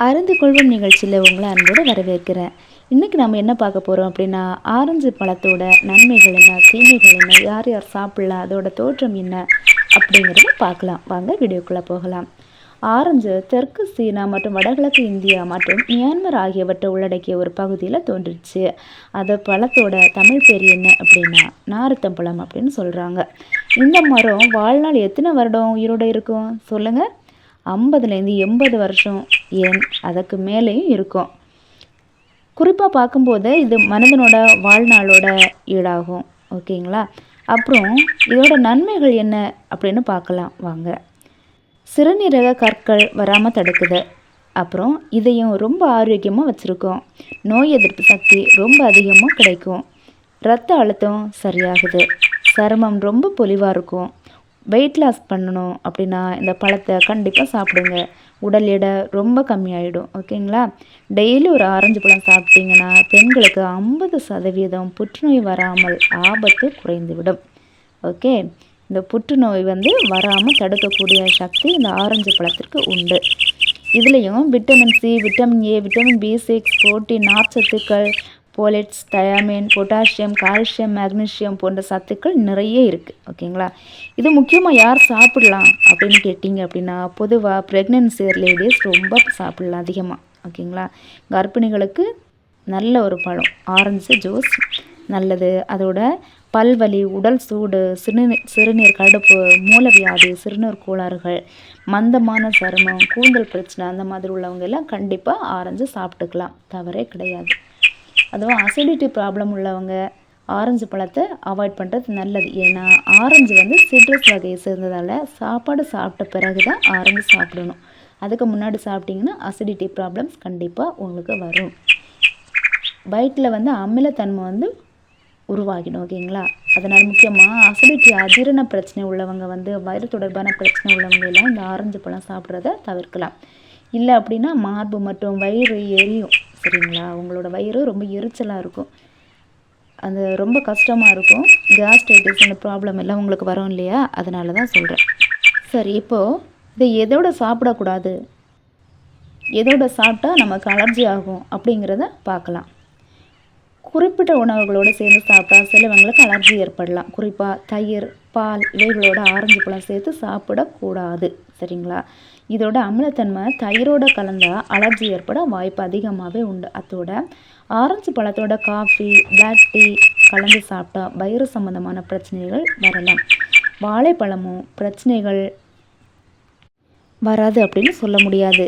அருந்து கொள்வோம் நிகழ்ச்சியில் உங்களை அன்போடு வரவேற்கிறேன். இன்றைக்கி நம்ம என்ன பார்க்க போகிறோம் அப்படின்னா, ஆரஞ்சு பழத்தோட நன்மைகள் என்ன, தீமைகள் என்ன, யார் யார் சாப்பிடலாம், அதோட தோற்றம் என்ன அப்படிங்கிறத பார்க்கலாம். வாங்க வீடியோக்குள்ளே போகலாம். ஆரஞ்சு தெற்கு சீனா மற்றும் வடகிழக்கு இந்தியா மற்றும் மியான்மர் ஆகியவற்றை உள்ளடக்கிய ஒரு பகுதியில் தோன்றிச்சு. அது பழத்தோட தமிழ் பேர் என்ன அப்படின்னா நாரத்தம்பழம் அப்படின்னு சொல்கிறாங்க. இந்த மரம் வாழ்நாள் எத்தனை வருடம் உயிரோடு இருக்கும் சொல்லுங்கள்? 50லேருந்து 80 வருஷம், ஏன் அதுக்கு மேலேயும் இருக்கும். குறிப்பாக பார்க்கும்போது இது மனிதனோட வாழ்நாளோட ஈடாகும். ஓகேங்களா? அப்புறம் இதோட நன்மைகள் என்ன அப்படின்னு பார்க்கலாம் வாங்க. சிறுநீரக கற்கள் வராமல் தடுக்குது. அப்புறம் இதயம் ரொம்ப ஆரோக்கியமாக வச்சுருக்கோம். நோய் எதிர்ப்பு சக்தி ரொம்ப அதிகமாக கிடைக்கும். இரத்த அழுத்தம் சரியாகுது. சருமம் ரொம்ப பொலிவாக இருக்கும். வெயிட் லாஸ் பண்ணணும் அப்படின்னா இந்த பழத்தை கண்டிப்பாக சாப்பிடுங்க. உடல் எடை ரொம்ப கம்மியாயிடும். ஓகேங்களா? டெய்லி ஒரு ஆரஞ்சு பழம் சாப்பிட்டீங்கன்னா பெண்களுக்கு 50% புற்றுநோய் வராமல் ஆபத்து குறைந்துவிடும். ஓகே, இந்த புற்றுநோய் வராமல் தடுக்கக்கூடிய சக்தி இந்த ஆரஞ்சு பழத்திற்கு உண்டு. இதுலேயும் vitamin C, vitamin A, vitamin B6, protein, நார்ச்சத்துக்கள், folates, thiamine, potassium, calcium, magnesium போன்ற சத்துக்கள் நிறைய இருக்குது. ஓகேங்களா? இது முக்கியமாக யார் சாப்பிடலாம் அப்படின்னு கேட்டிங்க அப்படின்னா, பொதுவாக ப்ரெக்னென்சி லேடிஸ் ரொம்ப சாப்பிடலாம் அதிகமாக. ஓகேங்களா? கர்ப்பிணிகளுக்கு நல்ல ஒரு பழம். ஆரஞ்சு ஜூஸ் நல்லது. அதோட பல்வலி, உடல் சூடு, சிறுநீர் கடுப்பு, மூலவியாதி, சிறுநீர் கோளாறுகள், மந்தமான சருமம், கூந்தல் பிரச்சனை அந்த மாதிரி உள்ளவங்க எல்லாம் கண்டிப்பாக ஆரஞ்சு சாப்பிட்டுக்கலாம். தவறே கிடையாது. அதுவும் அசிடிட்டி ப்ராப்ளம் உள்ளவங்க ஆரஞ்சு பழத்தை அவாய்ட் பண்ணுறது நல்லது. ஏன்னா ஆரஞ்சு சிட்ரஸ் வகையை சேர்ந்ததால் சாப்பாடு சாப்பிட்ட பிறகு தான் ஆரஞ்சு சாப்பிடணும். அதுக்கு முன்னாடி சாப்பிட்டிங்கன்னா அசிடிட்டி ப்ராப்ளம்ஸ் கண்டிப்பாக உங்களுக்கு வரும். வயிற்றில் அமிலத்தன்மை உருவாகிடும். ஓகேங்களா? அதனால் முக்கியமாக அசிடிட்டி அஜீரண பிரச்சனை உள்ளவங்க வயிறு தொடர்பான பிரச்சனை உள்ளவங்க எல்லாம் இந்த ஆரஞ்சு பழம் சாப்பிட்றத தவிர்க்கலாம். இல்லை அப்படின்னா மார்பு மற்றும் வயிறு எரியும். சரிங்களா? உங்களோட வயிறு ரொம்ப எரிச்சலாக இருக்கும். அது ரொம்ப கஷ்டமாக இருக்கும். கேஸ்ட்ரைட்டிஸ் அந்த ப்ராப்ளம் எல்லாம் உங்களுக்கு வரும் இல்லையா? அதனால தான் சொல்கிறேன். சரி, இப்போது இதை எதோட சாப்பிடக்கூடாது, எதோட சாப்பிட்டா நமக்கு அலர்ஜி ஆகும் அப்படிங்கிறத பார்க்கலாம். குறிப்பிட்ட உணவுகளோடு சேர்ந்து சாப்பிட்டா சிலவங்களுக்கு அலர்ஜி ஏற்படலாம். குறிப்பாக தயிர், பால் இவைகளோட ஆரஞ்சு பழம் சேர்த்து சாப்பிடக்கூடாது. சரிங்களா? இதோட அமிலத்தன்மை தயிரோட கலந்தால் அலர்ஜி ஏற்பட வாய்ப்பு அதிகமாகவே உண்டு. அதோட ஆரஞ்சு பழத்தோட காஃபி, பிளாக் டீ கலந்து சாப்பிட்டா வயிறு சம்மந்தமான பிரச்சனைகள் வரலாம். வாழைப்பழமும் பிரச்சனைகள் வராது அப்படின்னு சொல்ல முடியாது.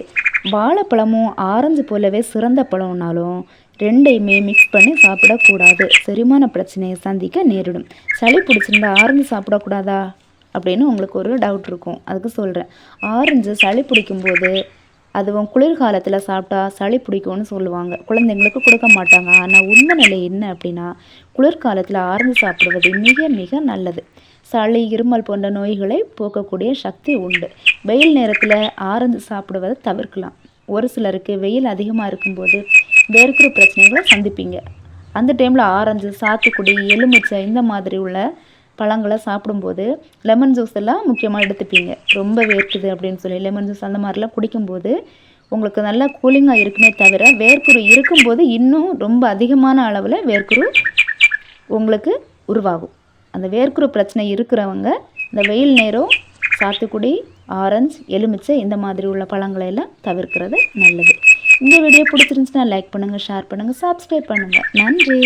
வாழைப்பழமும் ஆரஞ்சு போலவே சிறந்த பழம்னாலும் ரெண்டையுமே மிக்ஸ் பண்ணி சாப்பிடக்கூடாது. செரிமான பிரச்சனையை சந்திக்க நேரிடும். சளி பிடிச்சிருந்தா ஆரஞ்சு சாப்பிடக்கூடாதா அப்படின்னு உங்களுக்கு ஒரு டவுட் இருக்கும். அதுக்கு சொல்கிறேன். ஆரஞ்சு சளி பிடிக்கும்போது அதுவும் குளிர்காலத்தில் சாப்பிட்டா சளி பிடிக்கும்னு சொல்லுவாங்க. குழந்தைங்களுக்கு கொடுக்க மாட்டாங்க. ஆனால் உண்மை நிலை என்ன அப்படின்னா குளிர்காலத்தில் ஆரஞ்சு சாப்பிடுவது மிக மிக நல்லது. சளி, இருமல் போன்ற நோய்களை போக்கக்கூடிய சக்தி உண்டு. வெயில் நேரத்தில் ஆரஞ்சு சாப்பிடுவதை தவிர்க்கலாம். ஒரு சிலருக்கு வெயில் அதிகமாக இருக்கும்போது வேர்க்குரு பிரச்சனைகளை சந்திப்பீங்க. அந்த டைமில் ஆரஞ்சு, சாத்துக்குடி, எலுமிச்சை இந்த மாதிரி உள்ள பழங்களை சாப்பிடும்போது லெமன் ஜூஸ் எல்லாம் முக்கியமாக எடுத்துப்பீங்க. ரொம்ப வேர்க்குது அப்படின்னு சொல்லி லெமன் ஜூஸ் அந்த மாதிரிலாம் குடிக்கும்போது உங்களுக்கு நல்லா கூலிங்காக இருக்குமே தவிர வேர்க்குரு இருக்கும்போது இன்னும் ரொம்ப அதிகமான அளவில் வேர்க்குரு உங்களுக்கு உருவாகும். அந்த வேர்க்குரு பிரச்சனை இருக்கிறவங்க இந்த வெயில் நேரம் சாத்துக்குடி, ஆரஞ்சு, எலுமிச்சை இந்த மாதிரி உள்ள பழங்களை எல்லாம் தவிர்க்கிறது நல்லது. இந்த வீடியோ பிடிச்சிருந்துச்சுன்னா லைக் பண்ணுங்கள், ஷேர் பண்ணுங்கள், சப்ஸ்கிரைப் பண்ணுங்கள். நன்றி.